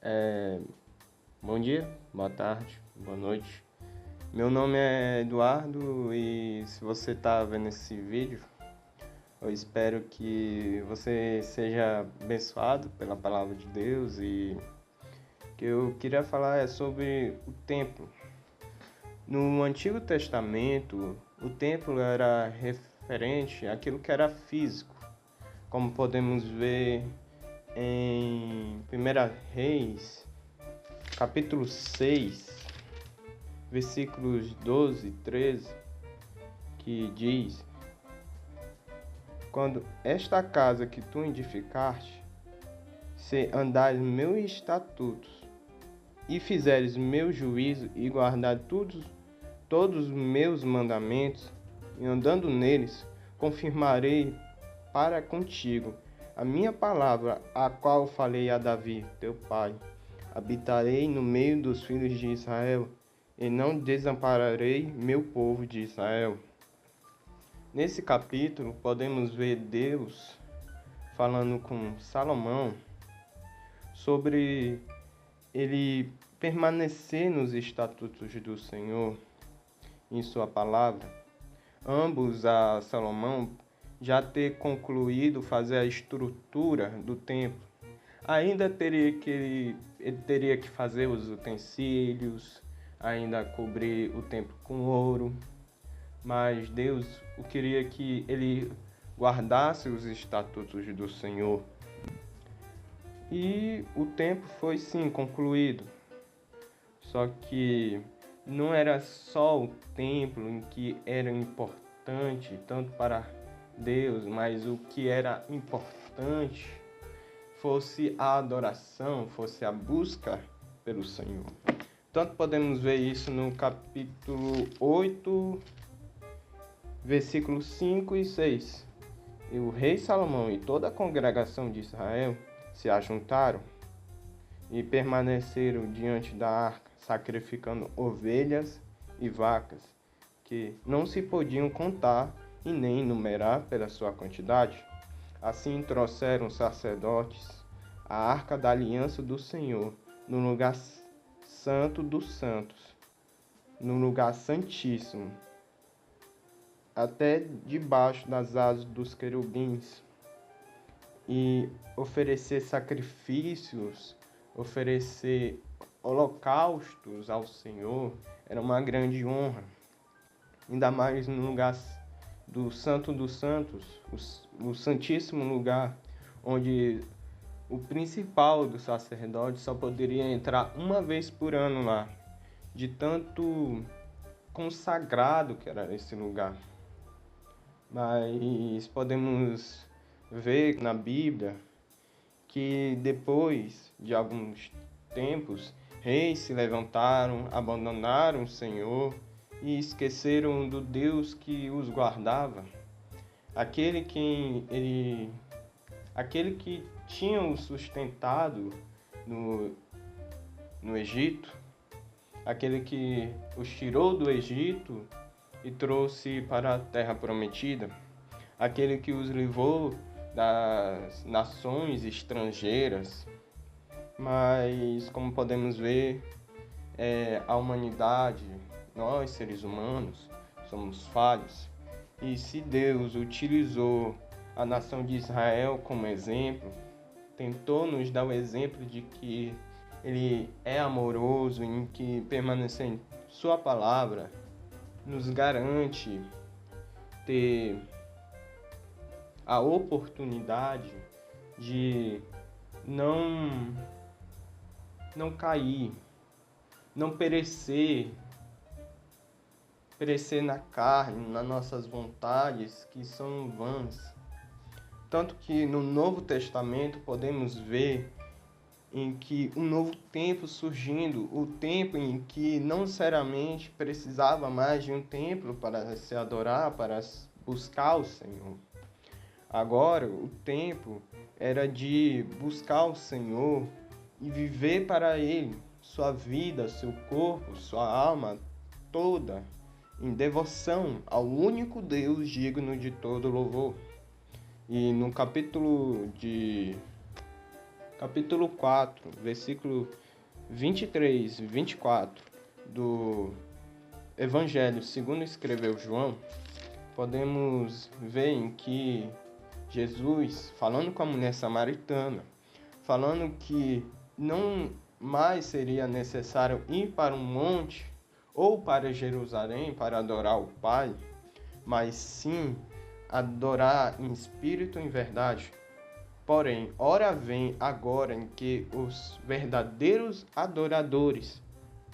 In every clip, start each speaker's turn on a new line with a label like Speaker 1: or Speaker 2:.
Speaker 1: É, Bom dia, boa tarde, boa noite. Meu nome é Eduardo e se você está vendo esse vídeo, eu espero que você seja abençoado pela palavra de Deus e o que eu queria falar é sobre o templo. No Antigo Testamento, o templo era referente àquilo que era físico, como podemos ver em 1 Reis, capítulo 6, versículos 12 e 13, que diz: Quando esta casa que tu edificaste, se andares meus estatutos, e fizeres meu juízo, e guardar todos os meus mandamentos, e andando neles, confirmarei para contigo a minha palavra, a qual falei a Davi, teu pai. Habitarei no meio dos filhos de Israel, e não desampararei meu povo de Israel. Nesse capítulo, podemos ver Deus falando com Salomão sobre ele permanecer nos estatutos do Senhor em sua palavra. Ambos a Salomão já ter concluído fazer a estrutura do templo. Ainda ele teria que fazer os utensílios, ainda cobrir o templo com ouro, mas Deus queria que ele guardasse os estatutos do Senhor. E o templo foi sim concluído. Só que não era só o templo em que era importante tanto para Deus, mas o que era importante fosse a adoração, fosse a busca pelo Senhor. Tanto podemos ver isso no capítulo 8, versículos 5 e 6. E o rei Salomão e toda a congregação de Israel se ajuntaram e permaneceram diante da arca, sacrificando ovelhas e vacas, que não se podiam contar e nem numerar pela sua quantidade. Assim trouxeram os sacerdotes a arca da aliança do Senhor no lugar santo dos santos, no lugar santíssimo, até debaixo das asas dos querubins, e oferecer sacrifícios, oferecer holocaustos ao Senhor era uma grande honra, ainda mais no lugar do Santo dos Santos, o Santíssimo Lugar, onde o principal do sacerdote só poderia entrar uma vez por ano lá, de tanto consagrado que era esse lugar. Mas podemos ver na Bíblia que depois de alguns tempos, reis se levantaram, abandonaram o Senhor e esqueceram do Deus que os guardava, aquele que tinha os sustentado no Egito, aquele que os tirou do Egito e trouxe para a terra prometida, aquele que os livrou das nações estrangeiras. Mas, como podemos ver, a humanidade, nós seres humanos, somos falhos. E se Deus utilizou a nação de Israel como exemplo, tentou nos dar o exemplo de que Ele é amoroso, em que permanecer em Sua palavra nos garante ter a oportunidade de não cair, não perecer na carne, nas nossas vontades que são vãs. Tanto que no Novo Testamento podemos ver em que um novo tempo surgindo, o tempo em que não necessariamente precisava mais de um templo para se adorar, para buscar o Senhor. Agora, o tempo era de buscar o Senhor e viver para Ele, sua vida, seu corpo, sua alma toda, em devoção ao único Deus digno de todo louvor. E no capítulo capítulo 4, versículo 23 e 24 do Evangelho segundo escreveu João, podemos ver em que Jesus, falando com a mulher samaritana, falando que não mais seria necessário ir para um monte ou para Jerusalém para adorar o Pai, mas sim adorar em espírito e em verdade. Porém, hora vem agora em que os verdadeiros adoradores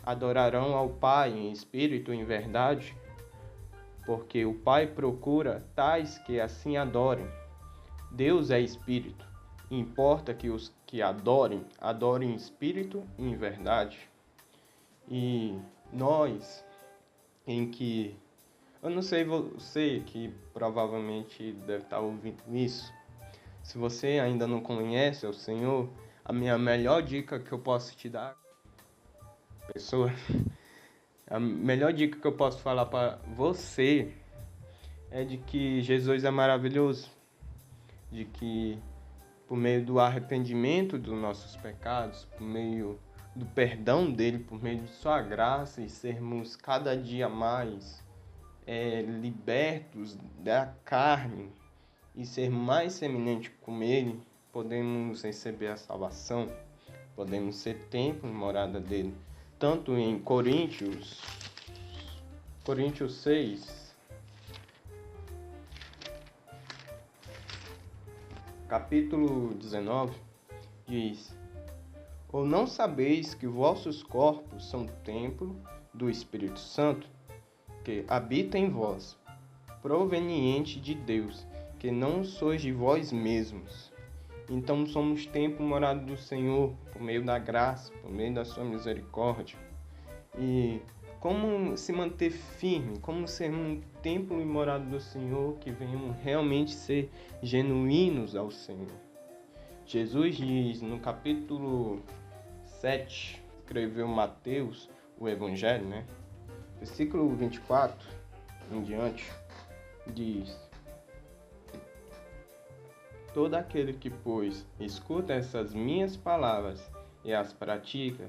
Speaker 1: adorarão ao Pai em espírito e em verdade, porque o Pai procura tais que assim adorem. Deus é espírito, e importa que os que adorem em espírito e em verdade. E nós, em que eu não sei você que provavelmente deve estar ouvindo isso. Se você ainda não conhece o Senhor, a minha melhor dica que eu posso te dar, pessoa, a melhor dica que eu posso falar para você é de que Jesus é maravilhoso, de que por meio do arrependimento dos nossos pecados, por meio do perdão dele, por meio de sua graça e sermos cada dia mais libertos da carne e ser mais semelhante com ele, podemos receber a salvação, podemos ser templo e morada dele. Tanto em Coríntios 6, capítulo 19, diz: Ou não sabeis que vossos corpos são templo do Espírito Santo, que habita em vós, proveniente de Deus, que não sois de vós mesmos. Então somos templo morado do Senhor, por meio da graça, por meio da sua misericórdia. E como se manter firme, como ser um templo e morado do Senhor, que venham realmente ser genuínos ao Senhor. Jesus diz no capítulo 7, escreveu Mateus, o Evangelho, versículo 24 em diante, diz: Todo aquele que, pois, escuta essas minhas palavras e as pratica,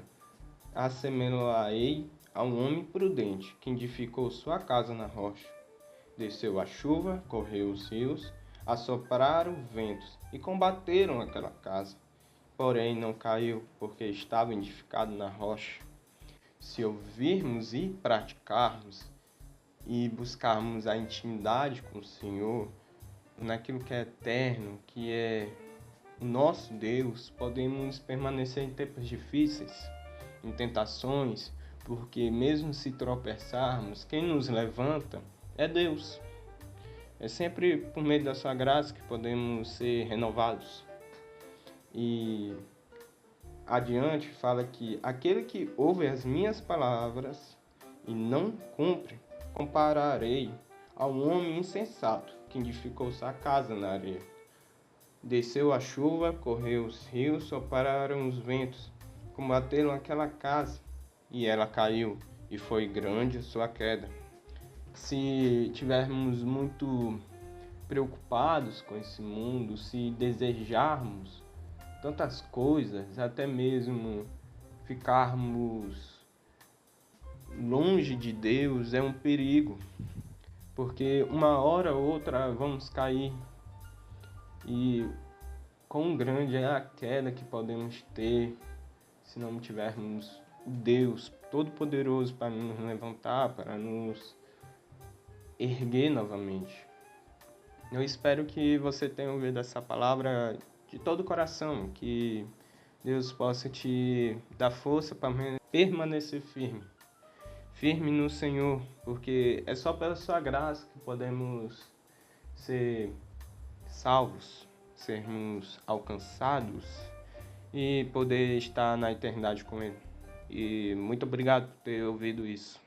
Speaker 1: assemelhá-lo-ei a um homem prudente que edificou sua casa na rocha. Desceu a chuva, correu os rios, assopraram ventos e combateram aquela casa. Porém não caiu, porque estava edificado na rocha. Se ouvirmos e praticarmos e buscarmos a intimidade com o Senhor, naquilo que é eterno, que é o nosso Deus, podemos permanecer em tempos difíceis, em tentações, porque mesmo se tropeçarmos, quem nos levanta é Deus. É sempre por meio da sua graça que podemos ser renovados. E adiante fala que aquele que ouve as minhas palavras e não cumpre, compararei a um homem insensato que edificou sua casa na areia. Desceu a chuva, correu os rios, sopraram os ventos, combateram aquela casa, e ela caiu, e foi grande a sua queda. Se tivermos muito preocupados com esse mundo, se desejarmos tantas coisas, até mesmo ficarmos longe de Deus, é um perigo, porque uma hora ou outra vamos cair, e quão grande é a queda que podemos ter se não tivermos o Deus Todo-Poderoso para nos levantar, para nos erguer novamente. Eu espero que você tenha ouvido essa palavra de todo o coração, que Deus possa te dar força para permanecer firme no Senhor, porque é só pela sua graça que podemos ser salvos, sermos alcançados e poder estar na eternidade com Ele. E muito obrigado por ter ouvido isso.